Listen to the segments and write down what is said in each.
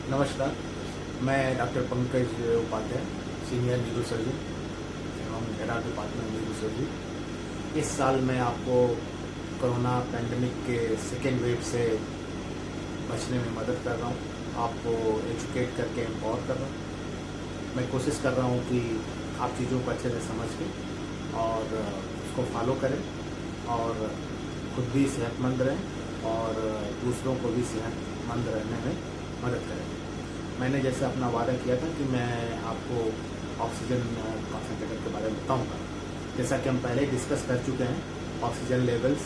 नमस्कार, मैं doctor Pankaj Upadhyay, senior neurosurgeon एवं head of department neurosurgery. इस साल मैं आपको कोरोना पैंडेमिक के सेकेंड वेव से बचने में मदद कर रहा हूँ, आपको एजुकेट करके एम्पावर कर रहा हूँ। मैं कोशिश कर रहा हूँ कि आप चीज़ों को अच्छे से समझ के और उसको फॉलो करें और खुद भी सेहतमंद रहें और दूसरों को भी सेहतमंद रहने में मदद करें। मैंने जैसे अपना वादा किया था कि मैं आपको ऑक्सीजन कॉन्सेंट्रेटर के बारे में बताऊंगा। जैसा कि हम पहले डिस्कस कर चुके हैं, ऑक्सीजन लेवल्स,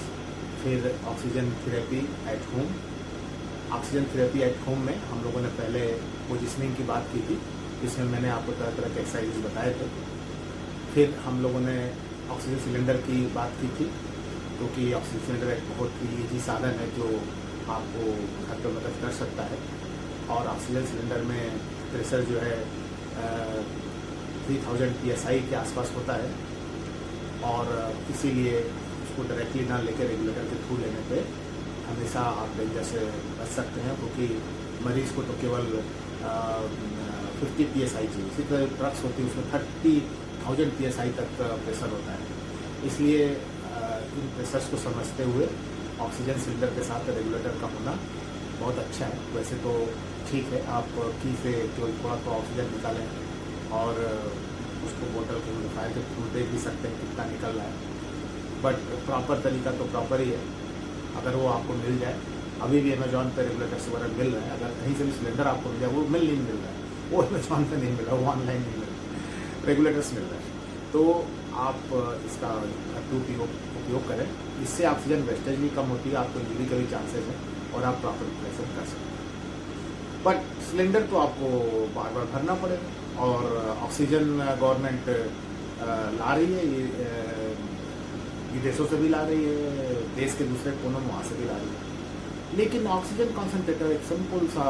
फिर oxygen therapy at home. Oxygen therapy at home में हम लोगों ने पहले पोजिशनिंग की बात की थी, जिसमें मैंने आपको तरह तरह के एक्सरसाइज बताए थे। फिर हम लोगों ने ऑक्सीजन सिलेंडर की बात की थी, क्योंकि ऑक्सीजन सिलेंडर एक बहुत ही ईजी साधन है जो आपको घर पर मदद कर सकता है। और ऑक्सीजन सिलेंडर में प्रेशर जो है 3000 PSI के आसपास होता है और इसीलिए उसको डायरेक्टली ना लेकर रेगुलेटर के थ्रू लेने पे हमेशा आप डेंजर से बच सकते हैं, क्योंकि मरीज़ को तो केवल 50 PSI चाहिए। इसी तरह ड्रग्स होती है उसमें 30,000 PSI तक प्रेशर होता है। इसलिए इन प्रेशर्स को समझते हुए ऑक्सीजन सिलेंडर के साथ रेगुलेटर का होना बहुत अच्छा है। वैसे तो ठीक है, आप की से केवल थोड़ा तो ऑक्सीजन निकालें और उसको बोतल के ह्यूमिडिफायर के थ्रू देख भी सकते हैं कितना निकल रहा है, बट प्रॉपर तरीका तो प्रॉपर ही है। अगर वो आपको मिल जाए, अभी भी अमेजॉन पर रेगुलेटर्स वगैरह मिल रहे हैं, अगर कहीं से भी सिलेंडर आपको मिल जाए, वो नहीं मिल रहा है, वो अमेजॉन पर नहीं मिल रहा, वो ऑनलाइन नहीं मिल रहा, रेगुलेटर्स मिल रहे हैं, तो आप इसका उपयोग करें। इससे ऑक्सीजन वेस्टेज भी कम होती है, आपको इंजरी के भी चांसेस हैं और आप प्रॉपर प्रेशर कर सकते हैं। बट सिलेंडर तो आपको बार बार भरना पड़ेगा और ऑक्सीजन गवर्नमेंट ला रही है, ये विदेशों से भी ला रही है, देश के दूसरे कोनों में वहाँ से भी ला रही है। लेकिन ऑक्सीजन कॉन्सेंट्रेटर एक सिंपल सा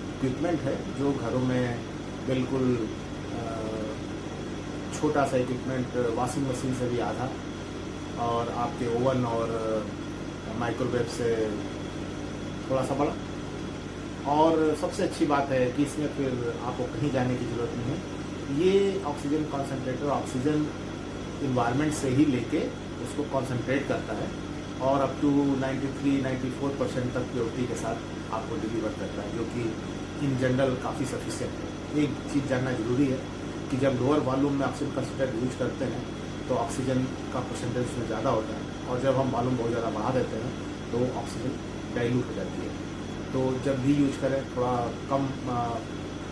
इक्विपमेंट है जो घरों में बिल्कुल छोटा सा इक्विपमेंट, वॉशिंग मशीन से भी आधा और आपके ओवन और माइक्रोवेव से थोड़ा सा बड़ा। और सबसे अच्छी बात है कि इसमें फिर आपको कहीं जाने की ज़रूरत नहीं है। ये ऑक्सीजन कॉन्सेंट्रेटर ऑक्सीजन इन्वायरमेंट से ही लेके उसको कॉन्सेंट्रेट करता है और अप टू 93-94% तक प्योरिटी के साथ आपको डिलीवर करता है, जो कि इन जनरल काफ़ी सफिशिएंट है। एक चीज़ जानना जरूरी है कि जब लोअर वॉल्यूम में ऑक्सीजन कंसनट्रेटर यूज करते हैं तो ऑक्सीजन का परसेंटेज उसमें ज़्यादा होता है, और जब हम वॉल्यूम बहुत ज़्यादा बढ़ा देते हैं तो ऑक्सीजन डाइल्यूट हो जाती है। तो जब भी यूज करें थोड़ा कम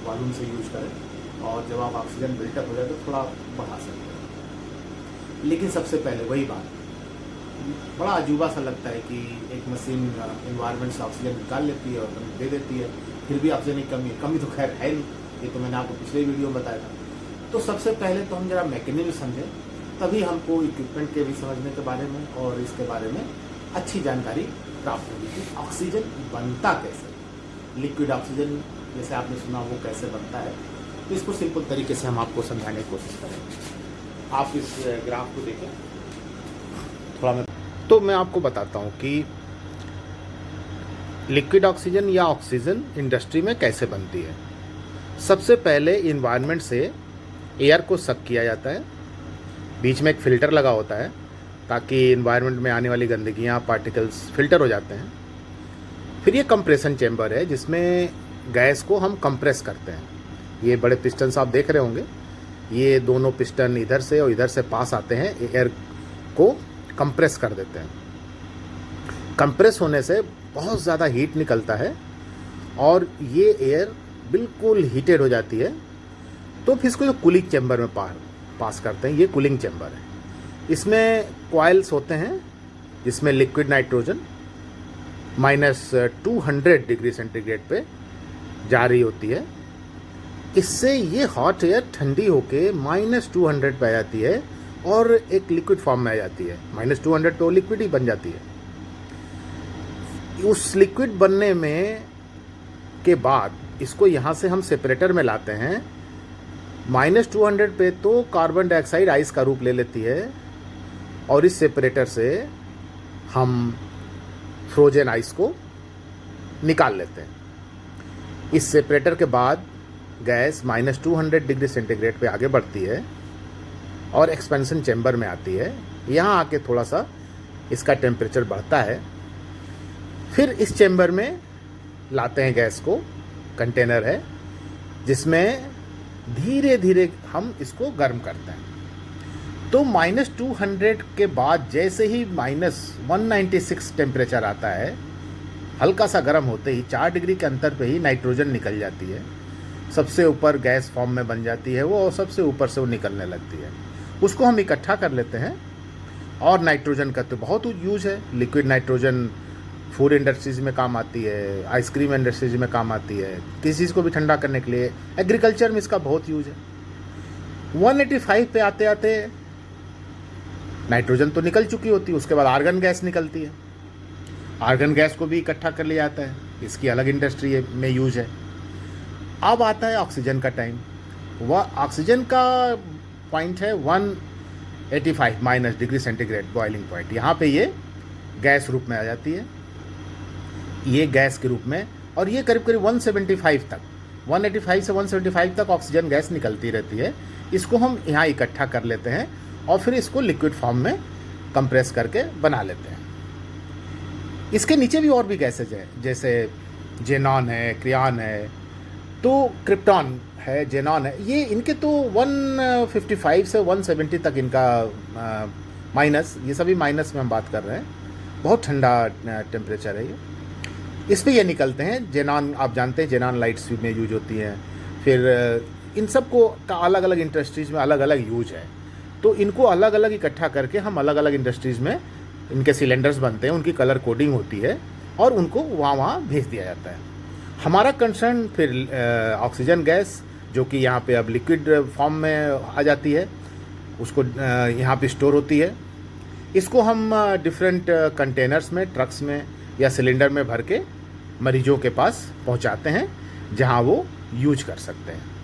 वॉल्यूम से यूज करें, और जब आप ऑक्सीजन बिल्टअप हो जाए तो थोड़ा बढ़ा सकते हैं। लेकिन सबसे पहले वही बात, बड़ा अजूबा सा लगता है कि एक मशीन इन्वायरमेंट से ऑक्सीजन निकाल लेती है और दे देती है, फिर भी ऑक्सीजन की कमी तो खैर है नहीं, ये तो मैंने आपको पिछले वीडियो में बताया था। तो सबसे पहले तो हम जरा मैकेनिज्म समझें, तभी हमको इक्विपमेंट के भी समझने के बारे में और इसके बारे में अच्छी जानकारी प्राप्त होगी कि ऑक्सीजन बनता कैसे, लिक्विड ऑक्सीजन जैसे आपने सुना वो कैसे बनता है। तो इसको सिंपल तरीके से हम आपको समझाने की कोशिश करेंगे। आप इस ग्राफ को देखें थोड़ा, मैं आपको बताता हूँ कि लिक्विड ऑक्सीजन या ऑक्सीजन इंडस्ट्री में कैसे बनती है। सबसे पहले इन्वायरमेंट से एयर को सक किया जाता है, बीच में एक फ़िल्टर लगा होता है ताकि इन्वायरमेंट में आने वाली गंदगियाँ, पार्टिकल्स फिल्टर हो जाते हैं। फिर ये कंप्रेशन चैम्बर है जिसमें गैस को हम कंप्रेस करते हैं। ये बड़े पिस्टन्स आप देख रहे होंगे, ये दोनों पिस्टन इधर से और इधर से पास आते हैं, एयर को कंप्रेस कर देते हैं। कंप्रेस होने से बहुत ज़्यादा हीट निकलता है और ये एयर बिल्कुल हीटेड हो जाती है, तो फिर इसको जो कूलिंग चैम्बर में पास करते हैं, ये कूलिंग चैम्बर है। इसमें कॉइल्स होते हैं जिसमें लिक्विड नाइट्रोजन -200 डिग्री सेंटीग्रेड पे जा रही होती है। इससे ये हॉट एयर ठंडी होके -200 पे आ जाती है और एक लिक्विड फॉर्म में आ जाती है। -200 तो लिक्विड ही बन जाती है। उस लिक्विड बनने में के बाद इसको यहाँ से हम सेपरेटर में लाते हैं। -200 पे तो कार्बन डाइऑक्साइड आइस का रूप ले लेती है और इस सेपरेटर से हम फ्रोजन आइस को निकाल लेते हैं। इस सेपरेटर के बाद गैस -200 डिग्री सेंटीग्रेड पे आगे बढ़ती है और एक्सपेंशन चैम्बर में आती है। यहाँ आके थोड़ा सा इसका टेम्परेचर बढ़ता है। फिर इस चैम्बर में लाते हैं गैस को, कंटेनर है जिसमें धीरे धीरे हम इसको गर्म करते हैं। तो -200 के बाद जैसे ही -196 टेम्परेचर आता है, हल्का सा गर्म होते ही 4 डिग्री के अंतर पे ही नाइट्रोजन निकल जाती है। सबसे ऊपर गैस फॉर्म में बन जाती है वो, और सबसे ऊपर से वो निकलने लगती है। उसको हम इकट्ठा कर लेते हैं। और नाइट्रोजन का तो बहुत यूज है। लिक्विड नाइट्रोजन फूड इंडस्ट्रीज़ में काम आती है, आइसक्रीम इंडस्ट्रीज में काम आती है, किसी चीज़ को भी ठंडा करने के लिए। एग्रीकल्चर में इसका बहुत यूज है। 185 पे आते आते नाइट्रोजन तो निकल चुकी होती है, उसके बाद आर्गन गैस निकलती है। आर्गन गैस को भी इकट्ठा कर लिया जाता है, इसकी अलग इंडस्ट्री में यूज है। अब आता है ऑक्सीजन का टाइम। वह ऑक्सीजन का पॉइंट है 185 डिग्री सेंटीग्रेड बॉइलिंग पॉइंट। यहाँ पे ये गैस रूप में आ जाती है, ये गैस के रूप में। और ये करीब करीब 175 तक, 185 से 175 तक ऑक्सीजन गैस निकलती रहती है। इसको हम यहाँ इकट्ठा कर लेते हैं और फिर इसको लिक्विड फॉर्म में कंप्रेस करके बना लेते हैं। इसके नीचे भी और भी गैसेज हैं, जैसे जेनॉन है, क्रियान है, तो क्रिप्टॉन है, जेनॉन है। ये इनके तो 155 से 170 तक इनका माइनस, ये सभी माइनस में हम बात कर रहे हैं। बहुत ठंडा टेम्परेचर है ये। इस पे ये निकलते हैं। जेनॉन आप जानते हैं, जेनॉन लाइट्स में यूज होती हैं। फिर इन सब को का अलग अलग इंडस्ट्रीज़ में अलग अलग यूज है। तो इनको अलग अलग इकट्ठा करके हम अलग अलग इंडस्ट्रीज़ में इनके सिलेंडर्स बनते हैं, उनकी कलर कोडिंग होती है और उनको वहाँ भेज दिया जाता है। हमारा कंसर्न फिर ऑक्सीजन गैस, जो कि यहाँ पे अब लिक्विड फॉर्म में आ जाती है, उसको यहाँ पे स्टोर होती है। इसको हम डिफरेंट कंटेनर्स में, ट्रक्स में या सिलेंडर में भर के मरीजों के पास पहुँचाते हैं, जहाँ वो यूज कर सकते हैं।